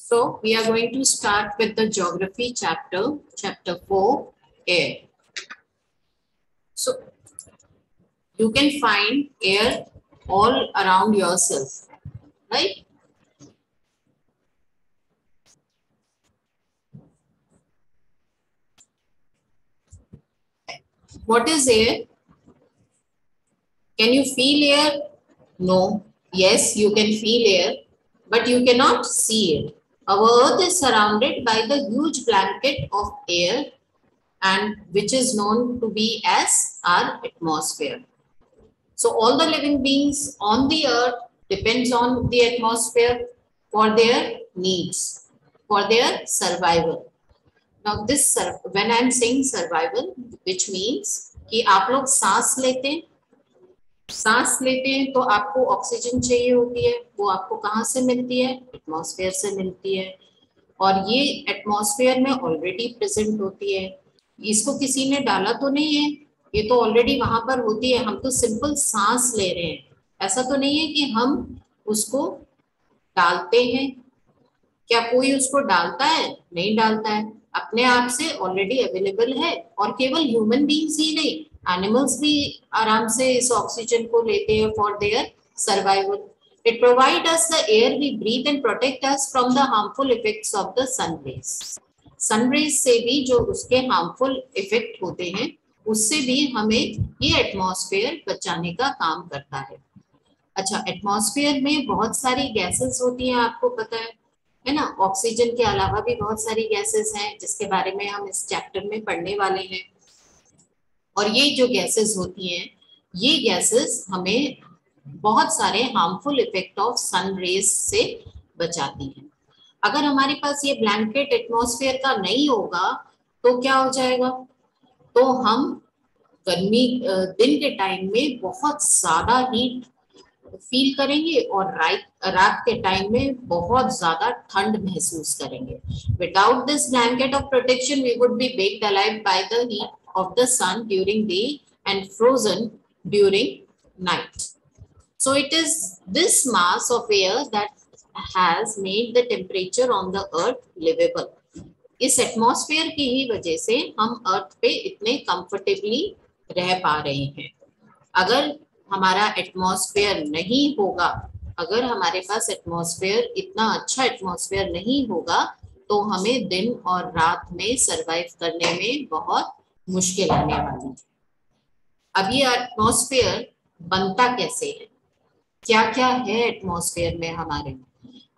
So we are going to start with the geography chapter, chapter 4, air. So you can find air all around yourself, right? What is air? Can you feel air? No. Yes, you can feel air, but you cannot see it. Our earth is surrounded by the huge blanket of air and which is known to be as our atmosphere. So all the living beings on the earth depends on the atmosphere for their needs, for their survival. Now this when I'm saying survival, which means कि आप लोग सांस लेते हैं तो आपको oxygen चाहिए होती है, वो आपको कहाँ से मिलती है? एटमॉस्फेयर से मिलती है, और ये एटमॉस्फेयर में ऑलरेडी प्रेजेंट होती है। इसको किसी ने डाला तो नहीं है, ये तो ऑलरेडी वहां पर होती है, हम तो सिंपल सांस ले रहे हैं। ऐसा तो नहीं है कि हम उसको डालते हैं। क्या कोई उसको डालता है? नहीं डालता है, अपने आप से ऑलरेडी अवेलेबल है। और केवल ह्यूमन बींग्स ही नहीं, एनिमल्स भी आराम से इस ऑक्सीजन को लेते हैं for their survival. It provides us the air we breathe and protect us from the harmful effects of the sun rays. Sun rays से भी जो उसके harmful effect होते हैं, उससे भी हमें ये एटमॉस्फेयर बचाने का काम करता है। अच्छा, एटमॉस्फेयर में बहुत सारी गैसेस होती हैं, आपको पता है ना? ऑक्सीजन के अलावा भी बहुत सारी गैसेस हैं जिसके बारे में हम इस चैप्टर में पढ़ने वाले हैं। और ये जो गैसेस होती हैं, ये गैसेस हमें बहुत सारे harmful effect of sun rays से बचाती हैं। अगर हमारे पास ये ब्लैंकेट एटमॉस्फेयर का नहीं होगा तो क्या हो जाएगा? तो हम गर्मी दिन के टाइम में बहुत ज्यादा हीट फील करेंगे और रात के टाइम में बहुत ज्यादा ठंड महसूस करेंगे। Without this blanket of protection we would be baked alive by the heat of the sun during day and frozen during night. So it is this mass of air that has made the temperature on the earth livable. इस atmosphere की ही वजह से हम अर्थ पे इतने comfortably रह पा रहे हैं। अगर हमारा एटमॉस्फेयर नहीं होगा, अगर हमारे पास एटमॉस्फेयर इतना अच्छा एटमॉस्फेयर नहीं होगा तो हमें दिन और रात में सरवाइव करने में बहुत मुश्किल आने वाली है। अब ये एटमॉस्फेयर बनता कैसे है? क्या क्या है एटमॉस्फेयर में हमारे?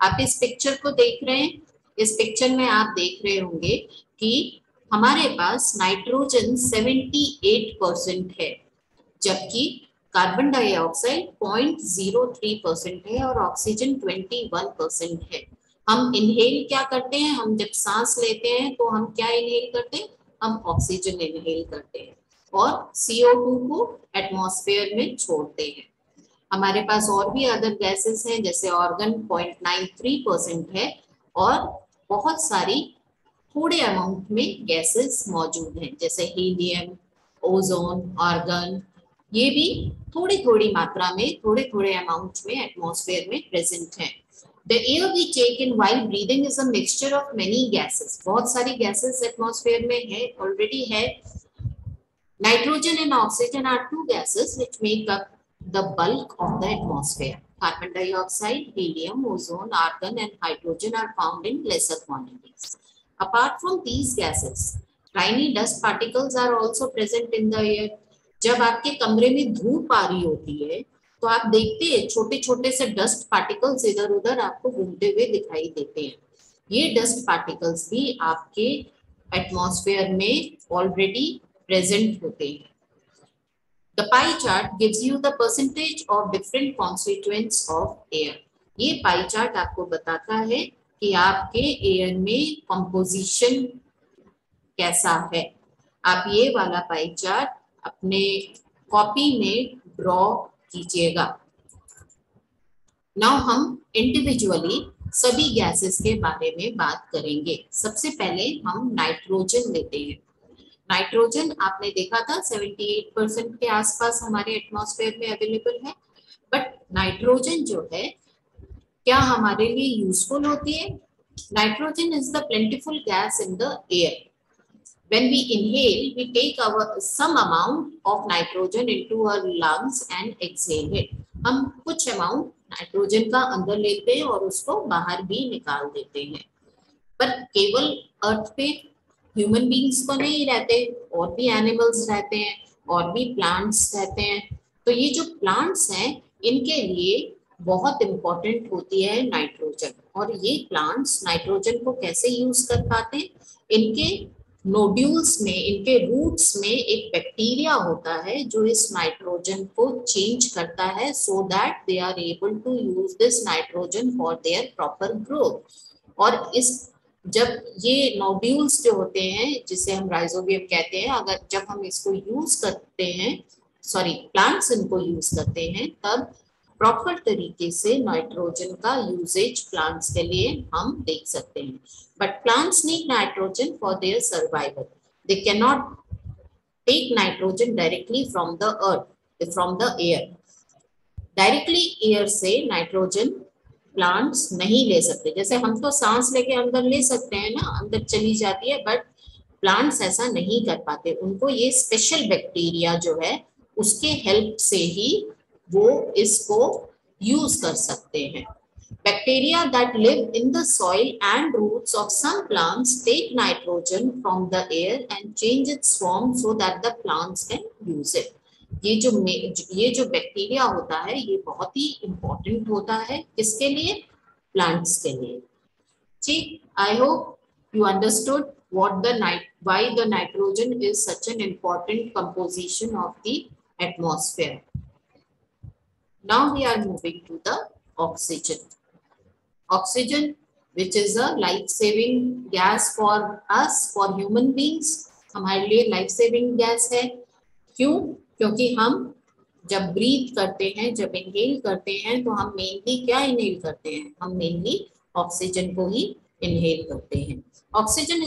आप इस पिक्चर को देख रहे हैं। इस पिक्चर में आप देख रहे होंगे कि हमारे पास नाइट्रोजन 78% है, जबकि कार्बन डाइऑक्साइड 0.03% है और ऑक्सीजन 21% है। हम इनहेल क्या करते हैं? हम जब सांस लेते हैं तो हम क्या इनहेल करते हैं? हम ऑक्सीजन इनहेल करते हैं और CO2 को एटमॉस्फेयर में छोड़ते हैं। हमारे पास और भी अदर गैसेस हैं, जैसे ऑर्गन 0.93% है और बहुत सारी थोड़े अमाउंट में गैसेस मौजूद हैं, जैसे हीलियम, ओजोन, आर्गन। ये भी थोड़ी थोड़ी मात्रा में, थोड़े थोड़े अमाउंट में एटमॉस्फेयर में प्रेजेंट हैं। The air we take in while breathing is a mixture of many gases. बहुत सारी गैसेस एटमॉस्फेयर में है, ऑलरेडी है। Nitrogen and oxygen are two gases which make up the bulk of the atmosphere. Carbon dioxide, helium, ozone, argon and hydrogen are found in lesser quantities. Apart from these gases, tiny dust particles are also present in the air. जब आपके कमरे में धूप आ रही होती है तो आप देखते हैं छोटे छोटे से डस्ट पार्टिकल्स इधर उधर आपको घूमते हुए दिखाई देते हैं। ये डस्ट पार्टिकल्स भी आपके एटमॉस्फेयर में ऑलरेडी प्रेजेंट होते हैं। The pie chart gives you the percentage of different constituents of air. ये पाई चार्ट आपको बताता है कि आपके एयर में कंपोजिशन कैसा है। आप ये वाला पाई चार्ट अपने कॉपी में ड्रॉ कीजिएगा। नाउ हम इंडिविजुअली सभी गैसेस के बारे में बात करेंगे। सबसे पहले हम नाइट्रोजन लेते हैं। नाइट्रोजन आपने देखा था 78% के आसपास हमारे एटमॉस्फेयर में अवेलेबल है। बट नाइट्रोजन जो है क्या हमारे लिए यूजफुल होती है? Nitrogen is the plentiful gas in the air. When we inhale, we take some amount of nitrogen into our lungs and exhale it. हम कुछ amount नाइट्रोजन का अंदर लेते हैं और उसको बाहर भी निकाल देते हैं। पर केवल अर्थ पे ह्यूमन बींग्स को नहीं रहते, और भी एनिमल्स रहते हैं, और भी प्लांट्स रहते हैं। तो ये जो प्लांट्स हैं इनके लिए बहुत इंपॉर्टेंट होती है नाइट्रोजन। और ये प्लांट्स नाइट्रोजन को कैसे यूज कर पाते हैं? इनके नोड्यूल्स में, इनके रूट्स में एक बैक्टीरिया होता है जो इस नाइट्रोजन को चेंज करता है, so that they are able to use this nitrogen for their proper growth. और इस जब ये नोड्यूल्स जो होते हैं, जिसे हम राइजोबियम कहते हैं, अगर जब हम इसको यूज करते हैं, सॉरी प्लांट्स इनको यूज करते हैं, तब प्रॉपर तरीके से नाइट्रोजन का यूजेज प्लांट्स के लिए हम देख सकते हैं। But plants need nitrogen for their survival. They can not take nitrogen directly from the earth, from the air. Directly air से नाइट्रोजन प्लांट्स नहीं ले सकते। जैसे हम तो सांस लेके अंदर ले सकते हैं ना, अंदर चली जाती है, बट प्लांट्स ऐसा नहीं कर पाते। उनको ये स्पेशल बैक्टीरिया जो है उसके हेल्प से ही वो इसको यूज कर सकते हैं। Bacteria that live in the soil and roots of some plants take nitrogen from the air and change its form so that the plants can use it. ये जो बैक्टीरिया होता है ये बहुत ही इम्पोर्टेंट होता है, किसके लिए? प्लांट्स के लिए। ठीक, I hope you understood why the nitrogen is such an important composition of the atmosphere. Now we are moving to the oxygen. Oxygen, which is a life-saving gas for us, for human beings, हमारे लिए life-saving gas है। क्यों? क्योंकि हम जब breathe करते हैं, जब इनहेल करते हैं, तो हम मेनली क्या इनहेल करते हैं? हम मेनली ऑक्सीजन को ही इनहेल करते हैं। Oxygen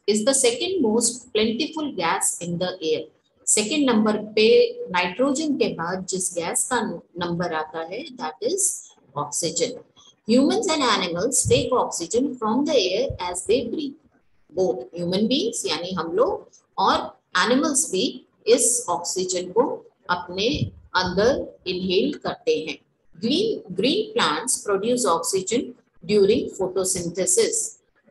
is the second most plentiful gas in the air. Second number पे नाइट्रोजन के बाद जिस गैस का नंबर आता है, that is oxygen. Humans and animals take oxygen from the air as they breathe. Both human beings यानी हम लोग और animals भी इस ऑक्सीजन को अपने अंदर इनहेल करते हैं। Green plants produce oxygen during photosynthesis.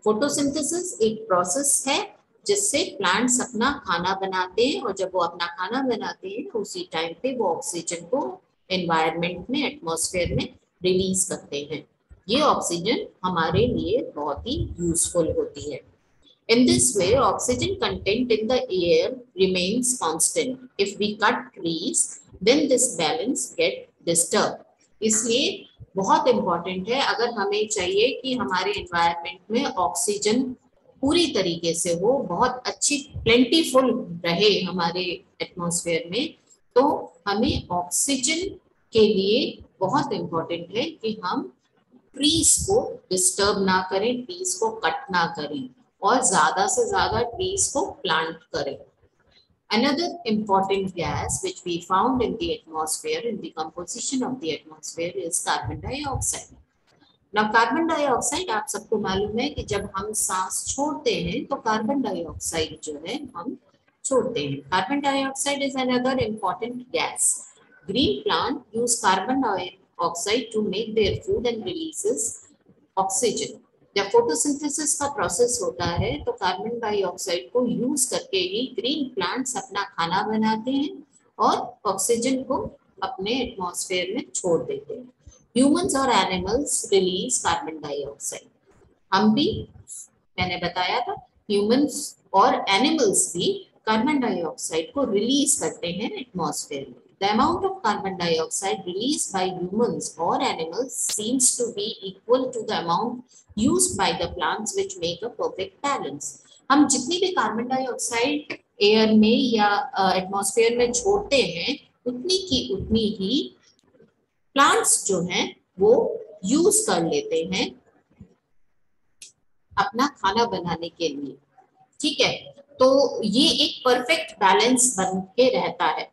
Photosynthesis एक प्रोसेस है जिससे प्लांट्स अपना खाना बनाते हैं, और जब वो अपना खाना बनाते हैं उसी टाइम पे वो ऑक्सीजन को एनवायरनमेंट में, एटमॉस्फेयर में रिलीज करते हैं। ये ऑक्सीजन हमारे लिए बहुत ही यूजफुल होती है। In this way, oxygen content in the air remains constant. If we cut trees, then this balance get disturbed. इसलिए बहुत इम्पोर्टेंट है, अगर हमें चाहिए कि हमारे एनवायरनमेंट में ऑक्सीजन पूरी तरीके से हो, बहुत अच्छी प्लेंटीफुल रहे हमारे एटमॉस्फेयर में, तो हमें ऑक्सीजन के लिए बहुत इम्पोर्टेंट है कि हम ट्रीज को डिस्टर्ब ना करें, ट्रीज को कट ना करें, और ज्यादा से ज्यादा ट्रीज को प्लांट करें। Another important gas which we found in the atmosphere, in the composition of the atmosphere, is carbon dioxide. Now carbon dioxide आप सबको मालूम है कि जब हम सांस छोड़ते हैं तो कार्बन डाइऑक्साइड जो है हम छोड़ते हैं। Carbon dioxide is another important gas. Green plant use carbon dioxide to make their food and releases oxygen. जब फोटोसिंथेसिस का प्रोसेस होता है तो कार्बन डाइऑक्साइड को यूज करके ही ग्रीन प्लांट्स अपना खाना बनाते हैं और ऑक्सीजन को अपने एटमॉस्फेयर में छोड़ देते हैं। ह्यूमंस और एनिमल्स रिलीज कार्बन डाइऑक्साइड। हम भी, मैंने बताया था, ह्यूमंस और एनिमल्स भी कार्बन डाइऑक्साइड को रिलीज करते हैं एटमॉस्फेयर में। The amount of carbon dioxide released by humans or animals seems to be equal to the amount used by the plants, which make a perfect balance. हम जितनी भी carbon dioxide air में या atmosphere में छोड़ते हैं उतनी की उतनी ही प्लांट्स जो हैं वो यूज कर लेते हैं अपना खाना बनाने के लिए। ठीक है, तो ये एक परफेक्ट बैलेंस बन के रहता है।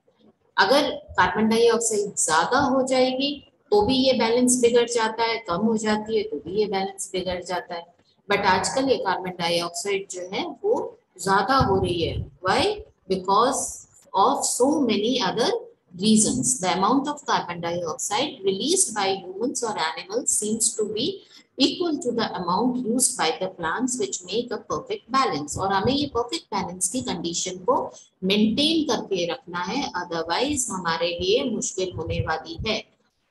अगर कार्बन डाइऑक्साइड ज्यादा हो जाएगी तो भी ये बैलेंस बिगड़ जाता है, कम हो जाती है तो भी ये बैलेंस बिगड़ जाता है। बट आजकल ये कार्बन डाइऑक्साइड जो है वो ज्यादा हो रही है। Why? Because of so many other reasons. The amount of carbon dioxide released by humans or animals seems to be equal to the amount used by the plants, which make a perfect balance. और हमें ये perfect balance की condition को maintain करके रखना है, otherwise हमारे लिए मुश्किल होने वाली है।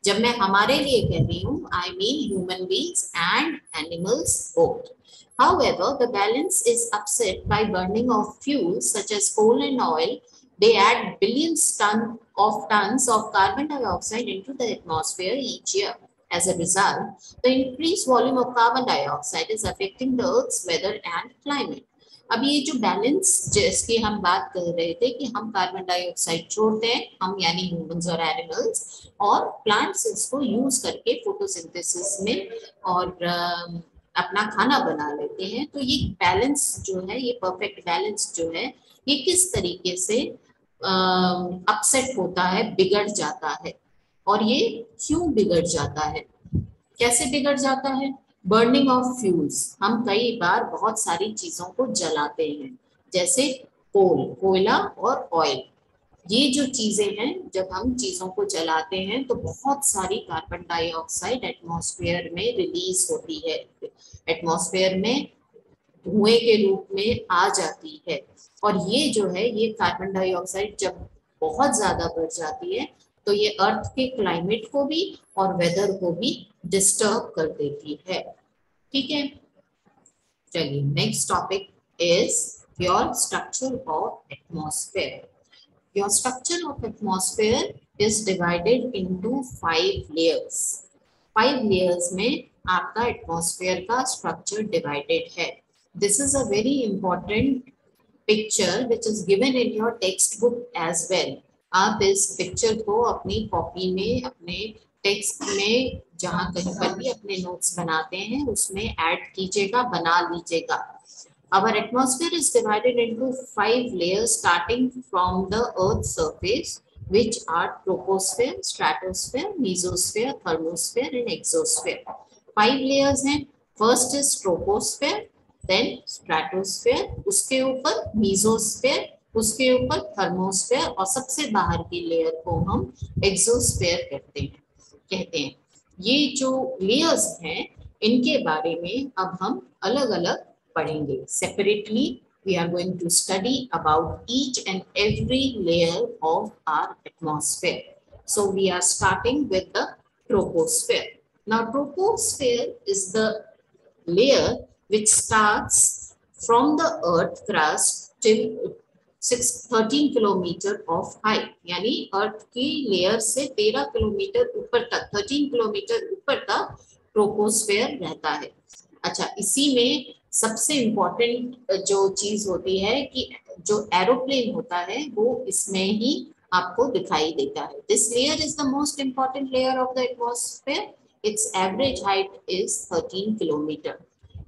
जब मैं हमारे लिए कह रही हूँ, I mean human beings and animals both. However, the balance is upset by burning of fuels such as coal and oil. They add billions tons of carbon dioxide into the atmosphere each year. As a result, the increased volume of carbon dioxide is affecting the Earth's weather and climate. अब ये जो balance जिसकी हम बात कर रहे थे कि हम कार्बन डाइऑक्साइड छोड़ते हैं, हम यानी ह्यूमंस और एनिमल्स, और प्लांट्स इसको यूज करके फोटोसिंथेसिस में और अपना खाना बना लेते हैं। तो ये बैलेंस जो है, ये परफेक्ट बैलेंस जो है, ये किस तरीके से अपसेट होता है, बिगड़ जाता है। और ये क्यों बिगड़ जाता है, कैसे बिगड़ जाता है? Burning of fuels. हम कई बार बहुत सारी चीजों को जलाते हैं, जैसे कोयला और ऑयल। ये जो चीजें हैं, जब हम चीजों को जलाते हैं तो बहुत सारी कार्बन डाइऑक्साइड एटमॉस्फेयर में रिलीज होती है, एटमॉस्फेयर में धुएं के रूप में आ जाती है। और ये जो है, ये कार्बन डाइऑक्साइड जब बहुत ज्यादा बढ़ जाती है तो ये अर्थ के क्लाइमेट को भी और वेदर को भी डिस्टर्ब कर देती है। ठीक है, चलिए next topic is your structure of atmosphere. Your structure of atmosphere is divided into 5 layers. 5 layers में आपका एटमॉस्फेयर का स्ट्रक्चर डिवाइडेड है। This is a very important picture which is given in your textbook as well. आप इस picture को अपनी copy में, अपने टेक्स्ट में, जहाँ कहीं पर भी अपने नोट्स बनाते हैं उसमें ऐड कीजिएगा, बना लीजिएगा। Our atmosphere is divided into 5 layers starting from the Earth's surface, which are troposphere, stratosphere, mesosphere, thermosphere and exosphere. 5 layers हैं। First is troposphere, then stratosphere, उसके ऊपर mesosphere, उसके ऊपर thermosphere और सबसे बाहर की लेयर को हम exosphere कहते हैं। ये जो लेयर्स हैं इनके बारे में अब हम अलग अलग पढ़ेंगे। Separately we are going to study about each and every layer of our atmosphere. So we are starting with the troposphere. Now troposphere is the layer which starts from the earth crust till 13 kilometre of height, यानी अर्थ की layer से 13 kilometre ऊपर तक, 13 kilometre ऊपर तक troposphere रहता है। अच्छा, इसी में सबसे इम्पोर्टेंट जो चीज होती है कि जो एरोप्लेन होता है वो इसमें ही आपको दिखाई देता है। This layer is the most important layer of the atmosphere. It's average height is 13 kilometre.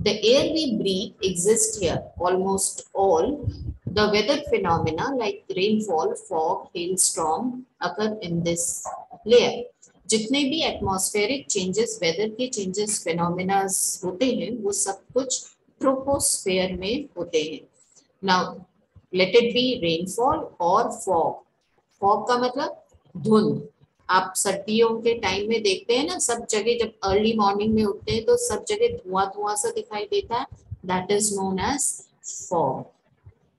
The air we breathe exists here. Almost all the weather phenomena like rainfall, fog, hailstorm occur in this layer. जितने भी atmospheric changes, weather के changes, phenomena होते हैं, वो सब कुछ troposphere में होते हैं। Now let it be rainfall और फॉग। फॉग का मतलब धुंध। आप सर्दियों के टाइम में देखते हैं ना, सब जगह जब अर्ली मॉर्निंग में उठते हैं तो सब जगह धुआं धुआं सा दिखाई देता है, that is known as fog.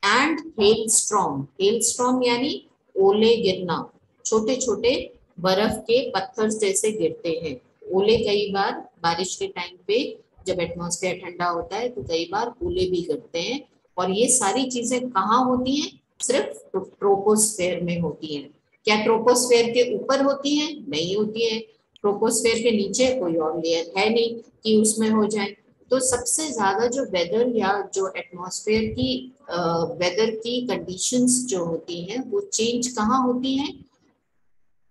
And hailstorm. Hailstorm यानी ओले गिरना, छोटे छोटे बर्फ के पत्थर जैसे गिरते हैं। ओले कई बार बारिश के टाइम पे जब एटमॉस्फेयर ठंडा होता है तो कई बार ओले भी गिरते हैं। और ये सारी चीजें कहाँ होती हैं? सिर्फ ट्रोपोस्फेयर में होती हैं। क्या ट्रोपोस्फेयर के ऊपर होती हैं? नहीं होती है। ट्रोपोस्फेयर के नीचे कोई और लेयर है नहीं कि उसमें हो जाए। तो सबसे ज्यादा जो वेदर या जो एटमॉस्फेयर की वेदर की कंडीशंस जो होती हैं वो चेंज कहाँ होती हैं?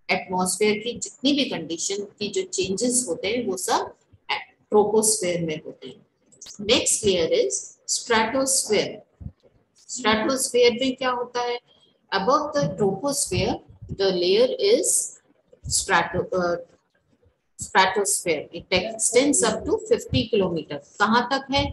एटमॉस्फेयर की जितनी भी कंडीशन की जो चेंजेस होते हैं वो सब ट्रोपोस्फेयर में होते हैं। Next layer is stratosphere. Stratosphere में क्या होता है? Above the troposphere the layer is stratosphere. It extends up to 50 kilometre. कहाँ तक है?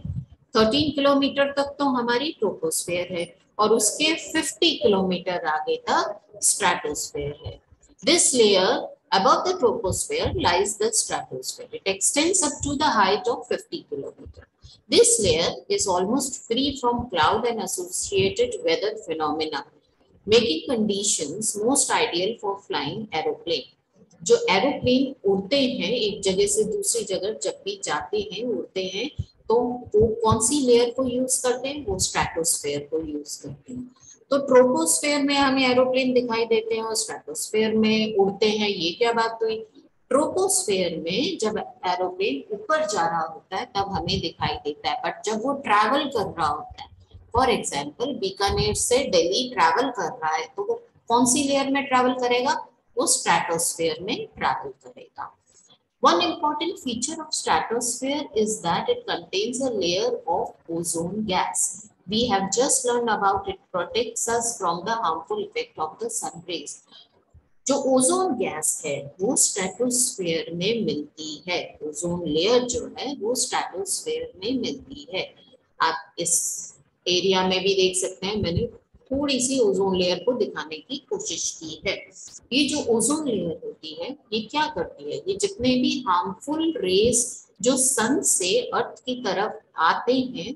13 किलोमीटर तक तो हमारी ट्रोपोस्फेयर है और उसके 50 किलोमीटर आगे तक स्ट्रेटोस्फेयर है. This layer above the troposphere lies the stratosphere. It extends up to the height of 50 kilometer. This layer is almost free from cloud and associated weather phenomena, making conditions most ideal for flying aeroplane. जो aeroplane उड़ते हैं एक जगह से दूसरी जगह जब भी जाते हैं उड़ते हैं तो वो कौन सी लेयर को यूज करते हैं, वो स्ट्रेटोस्फेयर को यूज करते हैं. तो ट्रोपोस्फेयर में हमें एरोप्लेन दिखाई देते हैं और स्ट्रेटोस्फेयर में उड़ते हैं. ये क्या बात हुई? ट्रोपोस्फेयर में जब एरोप्लेन ऊपर जा रहा होता है तब हमें दिखाई देता है, बट जब वो ट्रैवल कर रहा होता है, फॉर एग्जाम्पल बीकानेर से दिल्ली ट्रैवल कर रहा है, तो वो कौन सी लेयर में ट्रैवल करेगा? वो स्ट्रेटोस्फेयर में ट्रैवल करेगा. One important feature of stratosphere is that it contains a layer of ozone gas. We have just learned about it protects us from the harmful effect of the sun rays. जो ozone gas है वो stratosphere में मिलती है. Ozone layer जो है वो stratosphere में मिलती है. आप इस एरिया में भी देख सकते हैं, मैंने थोड़ी सी ओजोन लेयर को दिखाने की कोशिश की है. ये जो ओजोन लेयर होती है ये क्या करती है? ये जितने भी हार्मफुल रेस जो सन से अर्थ की तरफ आते हैं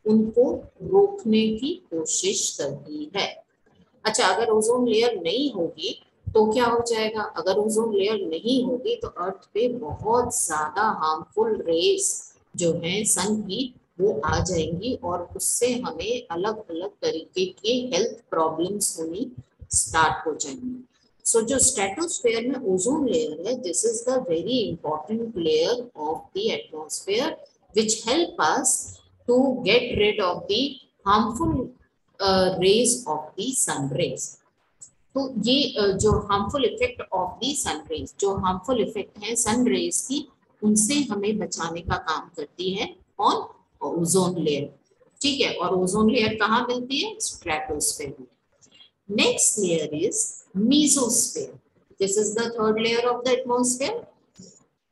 उनको रोकने की कोशिश करती है. अच्छा, अगर ओजोन लेयर नहीं होगी तो क्या हो जाएगा? अगर ओजोन लेयर नहीं होगी तो अर्थ पे बहुत ज्यादा हार्मफुल रेस जो है सन की वो आ जाएंगी और उससे हमें अलग अलग तरीके के हेल्थ प्रॉब्लम्स होनी स्टार्ट हो जाएंगी. सो जो स्ट्रेटोस्फेयर में ओजोन लेयर है, this is the very important layer of the atmosphere which help us to get rid of the harmful rays of the sun rays. तो ये जो harmful effect of the sun rays, जो harmful effect है sun raise की, उनसे हमें बचाने का काम करती है कौन? Ozone layer. ठीक है, और ओजोन लेयर कहाँ मिलती है? स्ट्रेटोस्फेयर में. Next layer is mesosphere. This is the third layer of the atmosphere.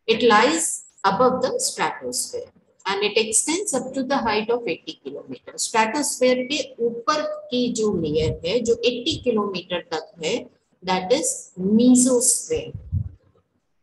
It lies above the stratosphere and it extends up to the height of 80 kilometre. Stratosphere के ऊपर की जो लेयर है जो 80 किलोमीटर तक है, दैट इज मेसोस्फेयर.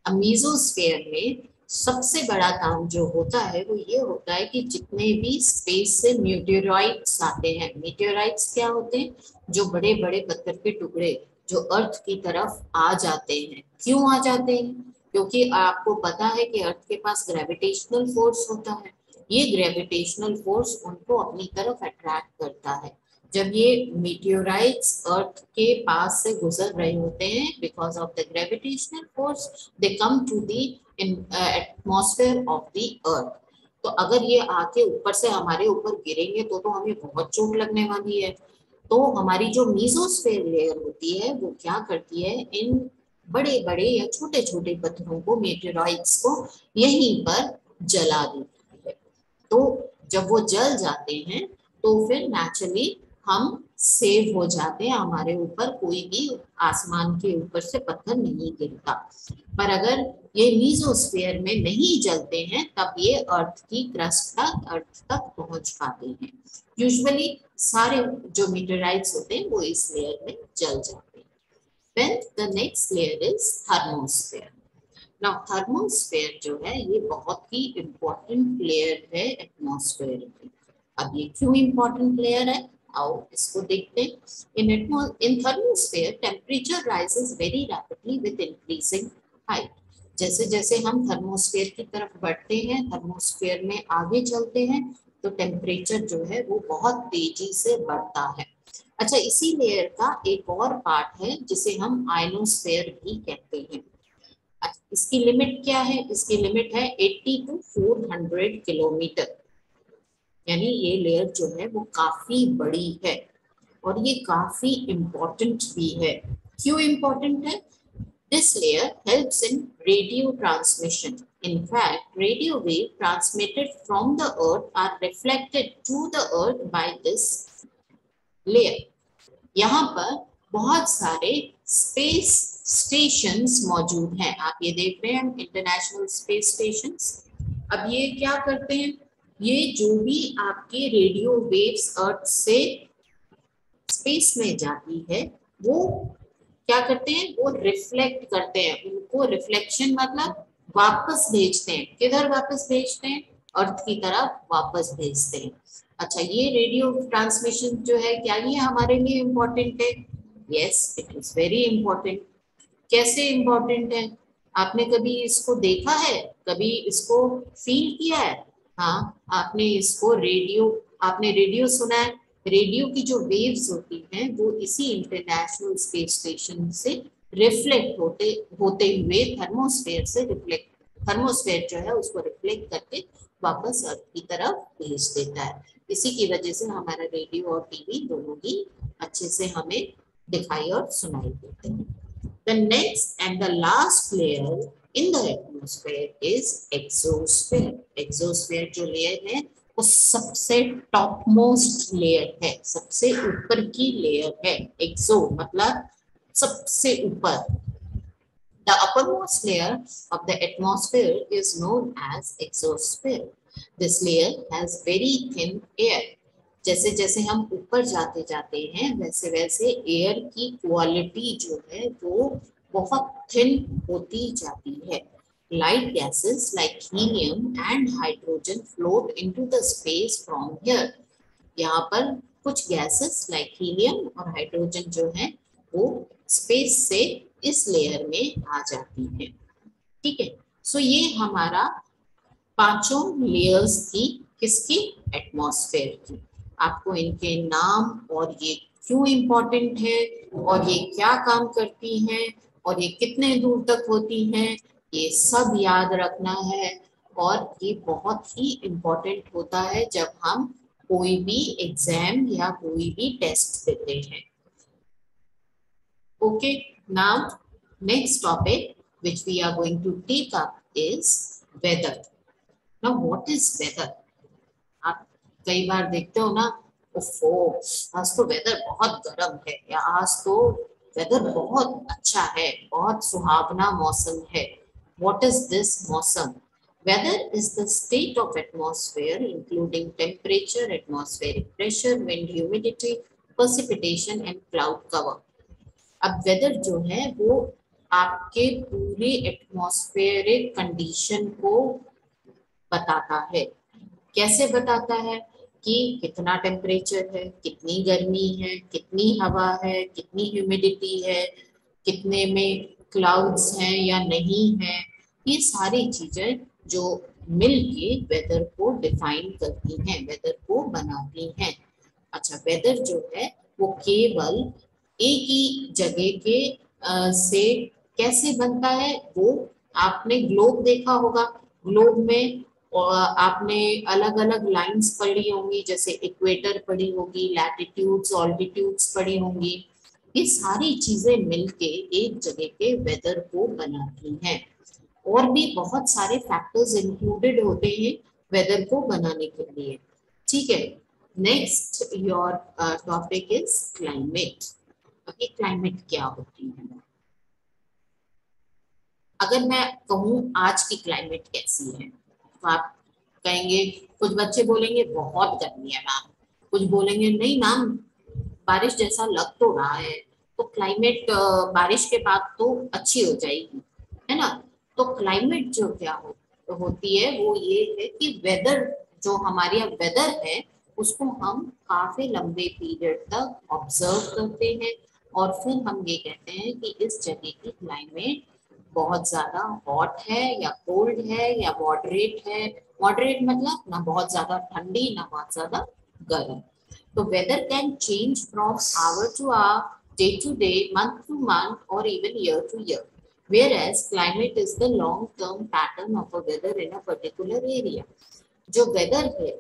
मेसोस्फेयर में सबसे बड़ा काम जो होता है वो ये होता है कि जितने भी स्पेस से मीटेओराइट्स आते हैं. मीटेओराइट्स क्या होते हैं? जो बड़े बड़े पत्थर के टुकड़े जो अर्थ की तरफ आ जाते हैं. क्यों आ जाते हैं? क्योंकि आपको पता है कि अर्थ के पास ग्रेविटेशनल फोर्स होता है. ये ग्रेविटेशनल फोर्स उनको अपनी तरफ अट्रैक्ट करता है. जब ये मीटेओराइट्स अर्थ के पास से गुजर रहे होते हैं, because of the gravitational force they come to the atmosphere of the earth. तो अगर ये आके ऊपर से हमारे ऊपर गिरेंगे तो हमें बहुत चोट लगने वाली है. तो हमारी जो मेसोस्फेयर लेयर होती है वो क्या करती है? इन बड़े बड़े या छोटे छोटे पत्थरों को, मीटेओराइट्स को यहीं पर जला देती है. तो जब वो जल जाते हैं तो फिर नेचुरली हम सेव हो जाते हैं, हमारे ऊपर कोई भी आसमान के ऊपर से पत्थर नहीं गिरता. पर अगर ये मेसोस्फेयर में नहीं जलते हैं तब ये अर्थ की क्रस्ट तक, अर्थ तक पहुंच पाते हैं. यूजुअली सारे जो मीटेओराइट्स होते हैं वो इस लेयर में जल जाते हैं. Then the next layer is thermosphere. Now thermosphere जो है ये बहुत ही important layer है एटमॉस्फेयर में. अब ये क्यों important layer है, आओ इसको देखते हैं. In thermosphere temperature rises very rapidly with increasing height. जैसे जैसे हम थर्मोस्फेयर की तरफ बढ़ते हैं, थर्मोस्फेयर में आगे चलते हैं, तो टेम्परेचर जो है वो बहुत तेजी से बढ़ता है. अच्छा, इसी लेयर का एक और पार्ट है जिसे हम आयनोस्फेयर भी कहते हैं. इसकी लिमिट क्या है? इसकी लिमिट है 80 to 400 किलोमीटर. यानी ये लेयर जो है वो काफी बड़ी है और ये काफी इम्पोर्टेंट भी है. क्यों इम्पोर्टेंट है? This layer helps in radio transmission. In fact, radio waves transmitted from the earth are reflected to the earth by this layer. यहाँ पर बहुत सारे स्पेस स्टेशंस मौजूद हैं. आप ये देख रहे हैं इंटरनेशनल स्पेस स्टेशंस. अब ये क्या करते हैं? ये जो भी आपके रेडियो वेव्स अर्थ से स्पेस में जाती है वो क्या करते हैं, वो रिफ्लेक्ट करते हैं, उनको रिफ्लेक्शन मतलब वापस भेजते हैं। किधर वापस भेजते हैं, अर्थ की तरफ वापस भेजते हैं। अच्छा, ये रेडियो ट्रांसमिशन जो है क्या ये हमारे लिए इम्पोर्टेंट है? Yes, it is very important. कैसे इम्पोर्टेंट है, आपने कभी इसको देखा है, कभी इसको फील किया है? हाँ, आपने इसको रेडियो, आपने रेडियो सुना है। रेडियो की जो वेव्स होती हैं वो इसी इंटरनेशनल स्पेस स्टेशन से रिफ्लेक्ट होते होते हुए थर्मोस्फेयर से रिफ्लेक्ट, थर्मोस्फेयर जो है उसको रिफ्लेक्ट करके वापस अर्थ की तरफ भेज देता है। इसी की वजह से हमारा रेडियो और टीवी दोनों ही अच्छे से हमें दिखाई और सुनाई देते हैं। The next and the last layer in the atmosphere is exosphere. Exosphere जो लेयर है वो सबसे टॉप मोस्ट लेयर है, सबसे ऊपर की लेयर है। एक्सो मतलब सबसे ऊपर। The uppermost layer of the atmosphere is known as exosphere. This layer has very thin air. जैसे जैसे हम ऊपर जाते जाते हैं वैसे वैसे एयर की क्वालिटी जो है वो बहुत थिन होती जाती है। Light gases like helium and hydrogen float into the space from here. यहाँ पर कुछ गैसेस लाइक हीलियम और हाइड्रोजन जो है वो स्पेस से इस लेयर में आ जाती है। ठीक है, सो ये हमारा पांचों लेयर्स थी किसकी, एटमॉस्फेयर की। आपको इनके नाम और ये क्यों इम्पोर्टेंट है और ये क्या काम करती हैं और ये कितने दूर तक होती हैं ये सब याद रखना है। और ये बहुत ही इम्पोर्टेंट होता है जब हम कोई भी एग्जाम या कोई भी टेस्ट देते हैं। Okay, now next topic which we are going to take up is weather. Now what is weather? आप कई बार देखते हो ना, ओफो आज तो वेदर बहुत गर्म है या आज तो वेदर बहुत अच्छा है, बहुत सुहावना मौसम है। What is this मौसम? Weather is the state of atmosphere including temperature, atmospheric pressure, wind, humidity, precipitation and cloud cover. अब वेदर जो है वो आपके पूरे एटमॉस्फेरिक कंडीशन को बताता है। कैसे बताता है कि कितना टेम्परेचर है, कितनी गर्मी है, कितनी हवा है, कितनी ह्यूमिडिटी है, कितने में क्लाउड्स हैं या नहीं है। ये सारी चीजें जो मिलके वेदर को डिफाइन करती हैं, वेदर को बनाती हैं। अच्छा, वेदर जो है वो केवल एक ही जगह के से कैसे बनता है, वो आपने ग्लोब देखा होगा। ग्लोब में और आपने अलग अलग लाइंस पढ़ी होंगी, जैसे इक्वेटर पढ़ी होगी, लैटिट्यूड्स ऑल्टीट्यूड्स पढ़ी होंगी। ये सारी चीजें मिलके एक जगह के वेदर को बनाती हैं। और भी बहुत सारे फैक्टर्स इंक्लूडेड होते हैं वेदर को बनाने के लिए। ठीक है, next your topic is climate. अभी क्लाइमेट क्या होती है? अगर मैं कहूँ आज की क्लाइमेट कैसी है तो आप कहेंगे, कुछ बच्चे बोलेंगे बहुत गर्मी है मैम, कुछ बोलेंगे नहीं मैम बारिश जैसा लग तो रहा है। तो क्लाइमेट बारिश के बाद तो अच्छी हो जाएगी, है ना। तो क्लाइमेट जो क्या होती है वो ये है कि वेदर, जो हमारे यहाँ वेदर है उसको हम काफी लंबे पीरियड तक ऑब्जर्व करते हैं और फिर हम ये कहते हैं कि इस जगह की क्लाइमेट बहुत ज्यादा हॉट है या कोल्ड है या मॉडरेट है। मॉडरेट मतलब ना बहुत ज्यादा ठंडी ना बहुत ज्यादा गर्म। तो weather can change from hour to hour, day to day, month to month, or even year to year. Whereas climate is the long-term pattern of a weather in a particular area. जो weather है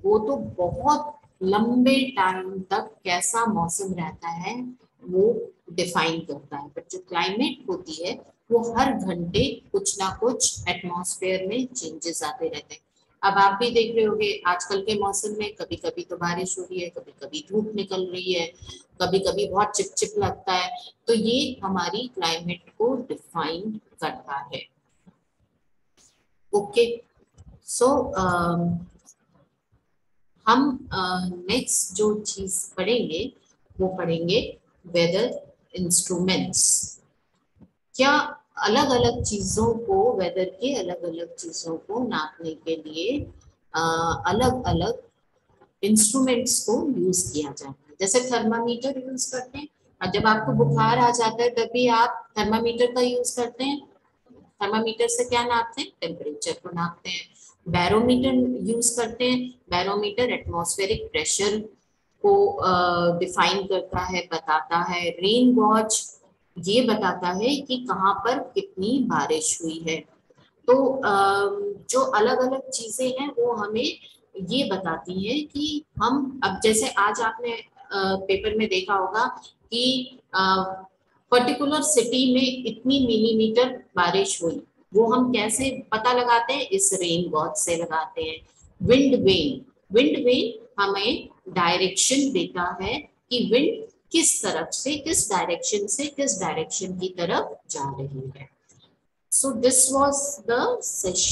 वो तो बहुत लंबे time तक कैसा मौसम रहता है वो डिफाइन करता है, बट जो क्लाइमेट होती है वो हर घंटे कुछ ना कुछ एटमॉस्फेयर में चेंजेस आते रहते हैं। अब आप भी देख रहे होंगे आजकल के मौसम में कभी कभी तो बारिश हो रही है, कभी कभी धूप निकल रही है, कभी कभी बहुत चिपचिप लगता है। तो ये हमारी क्लाइमेट को डिफाइन करता है। ओके, सो हम नेक्स्ट जो चीज पढ़ेंगे वो पढ़ेंगे वेदर इंस्ट्रूमेंट्स। क्या अलग अलग चीजों को, वेदर के अलग अलग चीजों को नापने के लिए अलग अलग इंस्ट्रूमेंट्स को यूज किया जाता है। जैसे थर्मामीटर यूज करते हैं, और जब आपको बुखार आ जाता है तभी आप थर्मामीटर का यूज करते हैं। थर्मामीटर से क्या नापते हैं? टेम्परेचर को नापते हैं। बैरोमीटर यूज करते हैं। बैरोमीटर एटमॉस्फेरिक प्रेशर को डिफाइन करता है, बताता है। रेन गॉज ये बताता है कि कहाँ पर कितनी बारिश हुई है। तो जो अलग अलग चीजें हैं वो हमें ये बताती हैं कि हम, अब जैसे आज आपने पेपर में देखा होगा कि पर्टिकुलर सिटी में इतनी मिलीमीटर बारिश हुई, वो हम कैसे पता लगाते हैं? इस रेन गॉज से लगाते हैं। विंड वेन, विंड वेन हमें डायरेक्शन देता है कि विंड किस तरफ से, किस डायरेक्शन से किस डायरेक्शन की तरफ जा रही है। So this was the session.